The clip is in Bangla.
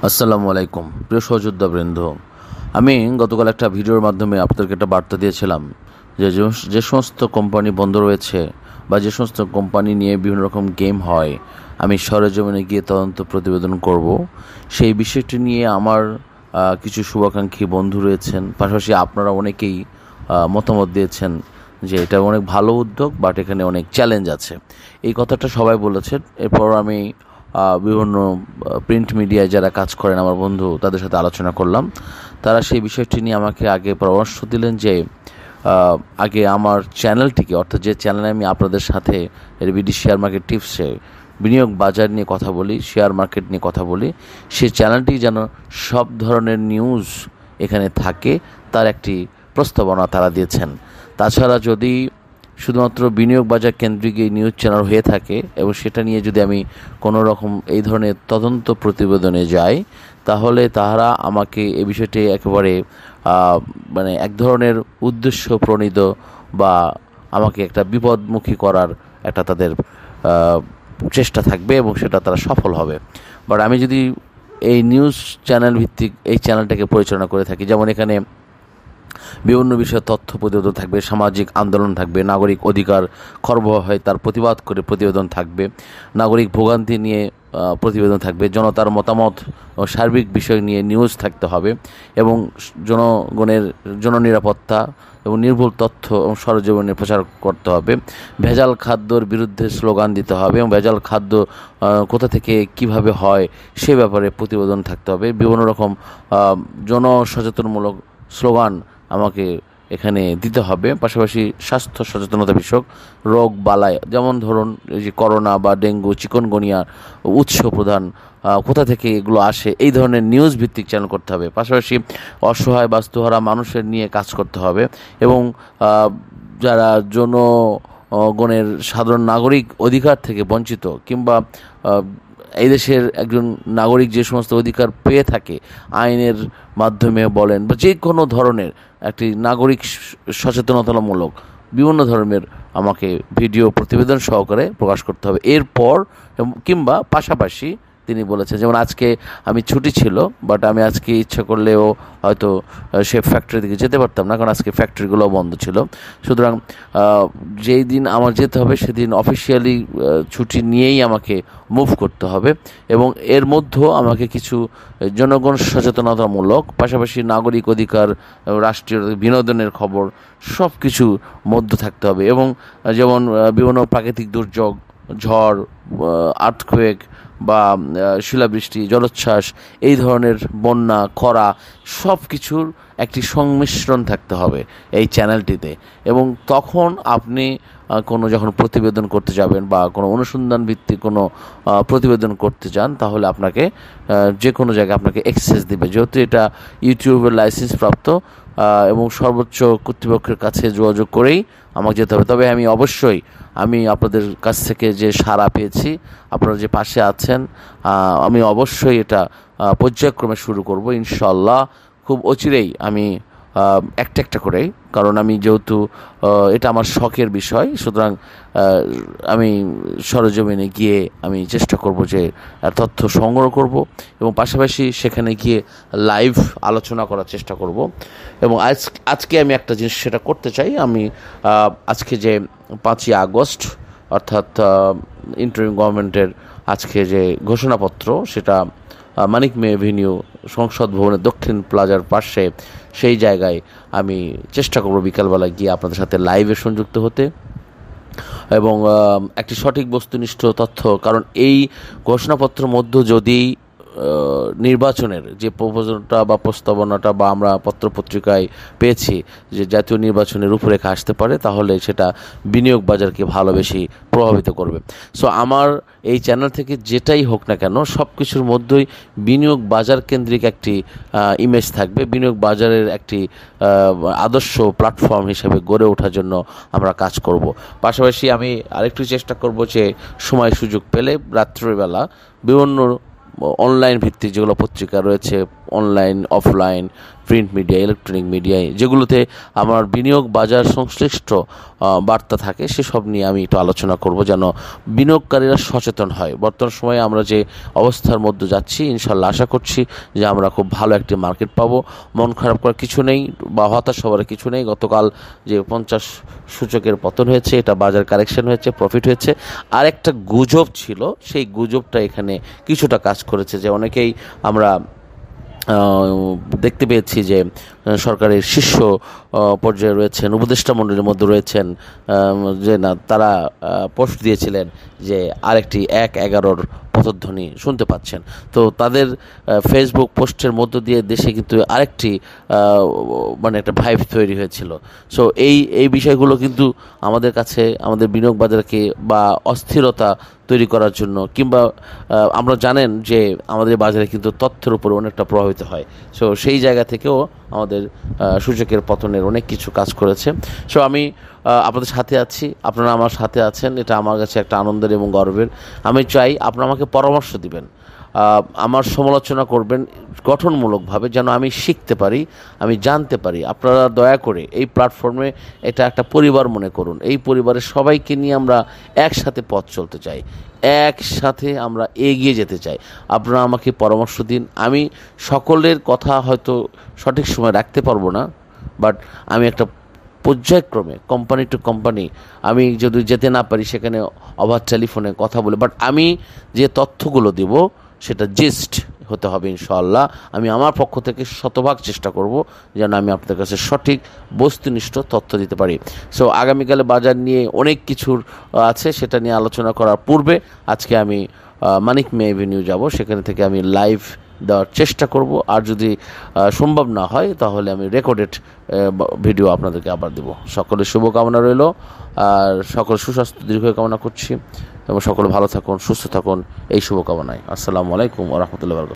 আসসালামু আলাইকুম প্রিয় সহযোদ্ধাবৃন্দ। আমি গতকাল একটা ভিডিওর মাধ্যমে আপনাদেরকে একটা বার্তা দিয়েছিলাম যে যে সমস্ত কোম্পানি বন্ধ রয়েছে বা যে সমস্ত কোম্পানি নিয়ে বিভিন্ন রকম গেম হয়, আমি সরেজমিনে গিয়ে তদন্ত প্রতিবেদন করব। সেই বিষয়টি নিয়ে আমার কিছু শুভাকাঙ্ক্ষী বন্ধু রয়েছেন, পাশাপাশি আপনারা অনেকেই মতামত দিয়েছেন যে এটা অনেক ভালো উদ্যোগ, বাট এখানে অনেক চ্যালেঞ্জ আছে। এই কথাটা সবাই বলেছেন। এরপর আমি বিভিন্ন প্রিন্ট মিডিয়ায় যারা কাজ করেন আমার বন্ধু, তাদের সাথে আলোচনা করলাম। তারা সেই বিষয়টি নিয়ে আমাকে আগে পরামর্শ দিলেন যে আগে আমার চ্যানেলটিকে, অর্থাৎ যে চ্যানেলে আমি আপনাদের সাথে এলবিডি শেয়ার মার্কেট টিপসে বিনিয়োগ বাজার নিয়ে কথা বলি, শেয়ার মার্কেট নিয়ে কথা বলি, সেই চ্যানেলটি যেন সব ধরনের নিউজ এখানে থাকে, তার একটি প্রস্তাবনা তারা দিয়েছেন। তাছাড়া যদি শুধুমাত্র বিনিয়োগ বাজার কেন্দ্রিক এই নিউজ চ্যানেল হয়ে থাকে এবং সেটা নিয়ে যদি আমি কোনো রকম এই ধরনের তদন্ত প্রতিবেদনে যাই, তাহলে তারা আমাকে এই বিষয়টি একেবারে মানে এক ধরনের উদ্দেশ্য প্রণীত বা আমাকে একটা বিপদমুখী করার একটা তাদের চেষ্টা থাকবে এবং সেটা তারা সফল হবে। বাট আমি যদি এই নিউজ চ্যানেল ভিত্তিক এই চ্যানেলটাকে পরিচালনা করে থাকি, যেমন এখানে বিভিন্ন বিষয়ে তথ্য প্রতিবেদন থাকবে, সামাজিক আন্দোলন থাকবে, নাগরিক অধিকার খর্ব হয় তার প্রতিবাদ করে প্রতিবেদন থাকবে, নাগরিক ভোগান্তি নিয়ে প্রতিবেদন থাকবে, জনতার মতামত ও সার্বিক বিষয় নিয়ে নিউজ থাকতে হবে এবং জনগণের জননিরাপত্তা এবং নির্ভুল তথ্য এবং সরজমিনে প্রচার করতে হবে। ভেজাল খাদ্যর বিরুদ্ধে স্লোগান দিতে হবে এবং ভেজাল খাদ্য কোথা থেকে কিভাবে হয় সে ব্যাপারে প্রতিবেদন থাকতে হবে। বিভিন্ন রকম জনসচেতনমূলক স্লোগান আমাকে এখানে দিতে হবে। পাশাপাশি স্বাস্থ্য সচেতনতা বিষয়ক রোগ বালাই, যেমন ধরুন এই যে করোনা বা ডেঙ্গু, চিকনগুনিয়ার উৎস প্রধান, কোথা থেকে এগুলো আসে, এই ধরনের নিউজ ভিত্তিক চ্যানেল করতে হবে। পাশাপাশি অসহায় বাস্তুহারা মানুষের নিয়ে কাজ করতে হবে এবং যারা জনগণের সাধারণ নাগরিক অধিকার থেকে বঞ্চিত কিংবা এই দেশের একজন নাগরিক যে সমস্ত অধিকার পেয়ে থাকে আইনের মাধ্যমে বলেন বা যে কোনো ধরনের একটি নাগরিক সচেতনতামূলক বিভিন্ন ধরনের আমাকে ভিডিও প্রতিবেদন সহকারে প্রকাশ করতে হবে। এরপর কিংবা পাশাপাশি তিনি বলেছেন, যেমন আজকে আমি ছুটি ছিল, বাট আমি আজকে ইচ্ছা করলেও হয়তো সে ফ্যাক্টরি দিকে যেতে পারতাম না, কারণ আজকে ফ্যাক্টরিগুলো বন্ধ ছিল। সুতরাং যেই দিন আমার যেতে হবে সেদিন অফিসিয়ালি ছুটি নিয়েই আমাকে মুভ করতে হবে এবং এর মধ্যেও আমাকে কিছু জনগণ সচেতনতামূলক, পাশাপাশি নাগরিক অধিকার, রাষ্ট্রীয় বিনোদনের খবর সব কিছু মধ্য থাকতে হবে। এবং যেমন বিভিন্ন প্রাকৃতিক দুর্যোগ, ঝড়, আর্থকোয়েক বা শিলাবৃষ্টি, জলোচ্ছ্বাস, এই ধরনের বন্যা, খরা, সব কিছুর একটি সংমিশ্রণ থাকতে হবে এই চ্যানেলটিতে। এবং তখন আপনি কোনো যখন প্রতিবেদন করতে যাবেন বা কোনো অনুসন্ধান ভিত্তিক কোনো প্রতিবেদন করতে চান, তাহলে আপনাকে যে কোনো জায়গায় আপনাকে অ্যাক্সেস দিবে, যেহেতু এটা ইউটিউবের লাইসেন্স প্রাপ্ত এবং সর্বোচ্চ কর্তৃপক্ষের কাছে যোগাযোগ করেই আমাকে যেতে হবে। তবে আমি আপনাদের কাছ থেকে যে সাড়া পেয়েছি, আপনারা যে পাশে আছেন, আমি অবশ্যই এটা পর্যায়ক্রমে শুরু করব ইনশাল্লাহ। খুব অচিরেই আমি একটা একটা করেই, কারণ আমি যেহেতু এটা আমার শখের বিষয়, সুতরাং আমি সরেজমিনে গিয়ে আমি চেষ্টা করব যে তথ্য সংগ্রহ করব এবং পাশাপাশি সেখানে গিয়ে লাইভ আলোচনা করার চেষ্টা করব। এবং আজকে আমি একটা জিনিস সেটা করতে চাই। আমি আজকে যে 5ই আগস্ট অর্থাৎ ইন্টারিম গভর্নমেন্টের আজকে যে ঘোষণাপত্র, সেটা মানিক মে এভিনিউ সংসদ ভবনের দক্ষিণ প্লাজার পাশে, সেই জায়গায় আমি চেষ্টা করব বিকালবেলা গিয়ে আপনাদের সাথে লাইভে সংযুক্ত হতে এবং একটি সঠিক বস্তুনিষ্ঠ তথ্য, কারণ এই ঘোষণাপত্রের মধ্যে যদি নির্বাচনের যে প্রপোজালটা বা প্রস্তাবনাটা বা আমরা পত্রপত্রিকায় পেয়েছি যে জাতীয় নির্বাচনের রূপরেখা আসতে পারে, তাহলে সেটা বিনিয়োগ বাজারকে ভালো বেশি প্রভাবিত করবে। সো আমার এই চ্যানেল থেকে যেটাই হোক না কেন, সব কিছুর মধ্যেই বিনিয়োগ বাজার কেন্দ্রিক একটি ইমেজ থাকবে। বিনিয়োগ বাজারের একটি আদর্শ প্ল্যাটফর্ম হিসেবে গড়ে ওঠার জন্য আমরা কাজ করব। পাশাপাশি আমি আরেকটু চেষ্টা করব যে সময় সুযোগ পেলে রাত্রিবেলা বিভিন্ন অনলাইন ভিত্তিক যেগুলো পত্রিকা রয়েছে, online, offline, print media, electronic মিডিয়ায়, যেগুলোতে আমার বিনিয়োগ বাজার সংশ্লিষ্ট বার্তা থাকে, সেসব নিয়ে আমি একটু আলোচনা করব, যেন বিনিয়োগকারীরা সচেতন হয়। বর্তমান সময়ে আমরা যে অবস্থার মধ্যে যাচ্ছি, ইনশাল্লাহ আশা করছি যে আমরা খুব ভালো একটি মার্কেট পাবো। মন খারাপ করার কিছু নেই বা হতাশ হওয়ার কিছু নেই। গতকাল যে 50 সূচকের পতন হয়েছে, এটা বাজার কারেকশন হয়েছে, প্রফিট হয়েছে। আর একটা গুজব ছিল, সেই গুজবটা এখানে কিছুটা কাজ করেছে, যে অনেকেই আমরা দেখতে পেয়েছি যে সরকারের শীর্ষ পর্যায়ে রয়েছেন, উপদেষ্টা মণ্ডলীর মধ্যে রয়েছেন, যে না তারা পোস্ট দিয়েছিলেন যে আরেকটি 1/11 পতধ্বনি শুনতে পাচ্ছেন। তো তাদের ফেসবুক পোস্টের মধ্য দিয়ে দেশে কিন্তু আরেকটি মানে একটা ভাইব তৈরি হয়েছিল। সো এই বিষয়গুলো কিন্তু আমাদের কাছে, আমাদের বিনিয়োগ বাজারকে বা অস্থিরতা তৈরি করার জন্য, কিংবা আমরা জানেন যে আমাদের বাজারে কিন্তু তথ্যের উপর অনেকটা প্রভাবিত হয়। সো সেই জায়গা থেকেও আমাদের সূচকের পতনের অনেক কিছু কাজ করেছে। সো আমি আপনাদের সাথে আছি, আপনারা আমার সাথে আছেন, এটা আমার কাছে একটা আনন্দের এবং গর্বের। আমি চাই আপনারা আমাকে পরামর্শ দিবেন, আমার সমালোচনা করবেন গঠনমূলকভাবে, যেন আমি শিখতে পারি, আমি জানতে পারি। আপনারা দয়া করে এই প্ল্যাটফর্মে এটা একটা পরিবার মনে করুন। এই পরিবারের সবাইকে নিয়ে আমরা একসাথে পথ চলতে চাই, একসাথে আমরা এগিয়ে যেতে চাই। আপনারা আমাকে পরামর্শ দিন। আমি সকলের কথা হয়তো সঠিক সময় রাখতে পারবো না, বাট আমি একটা পর্যায়ক্রমে কোম্পানি টু কোম্পানি আমি যদি যেতে না পারি, সেখানে ওভার টেলিফোনে কথা বলে, বাট আমি যে তথ্যগুলো দিব সেটা জিস্ট হতে হবে ইনশাআল্লাহ। আমি আমার পক্ষ থেকে শতভাগ চেষ্টা করব যেন আমি আপনাদের কাছে সঠিক বস্তুনিষ্ঠ তথ্য দিতে পারি। সো আগামীকালে বাজার নিয়ে অনেক কিছুর আছে, সেটা নিয়ে আলোচনা করার পূর্বে আজকে আমি মানিক মে এভিনিউ যাব, সেখানে থেকে আমি লাইভ দেওয়ার চেষ্টা করব। আর যদি সম্ভব না হয় তাহলে আমি রেকর্ডেড ভিডিও আপনাদেরকে আবার দেব। সকলের শুভকামনা রইল, আর সকল সুস্বাস্থ্য দীর্ঘায়ু কামনা করছি, এবং সকলে ভালো থাকুন, সুস্থ থাকুন, এই শুভকামনায়। আসসালামু আলাইকুম ওয়া রাহমাতুল্লাহি ওয়া বারাকাতুহু।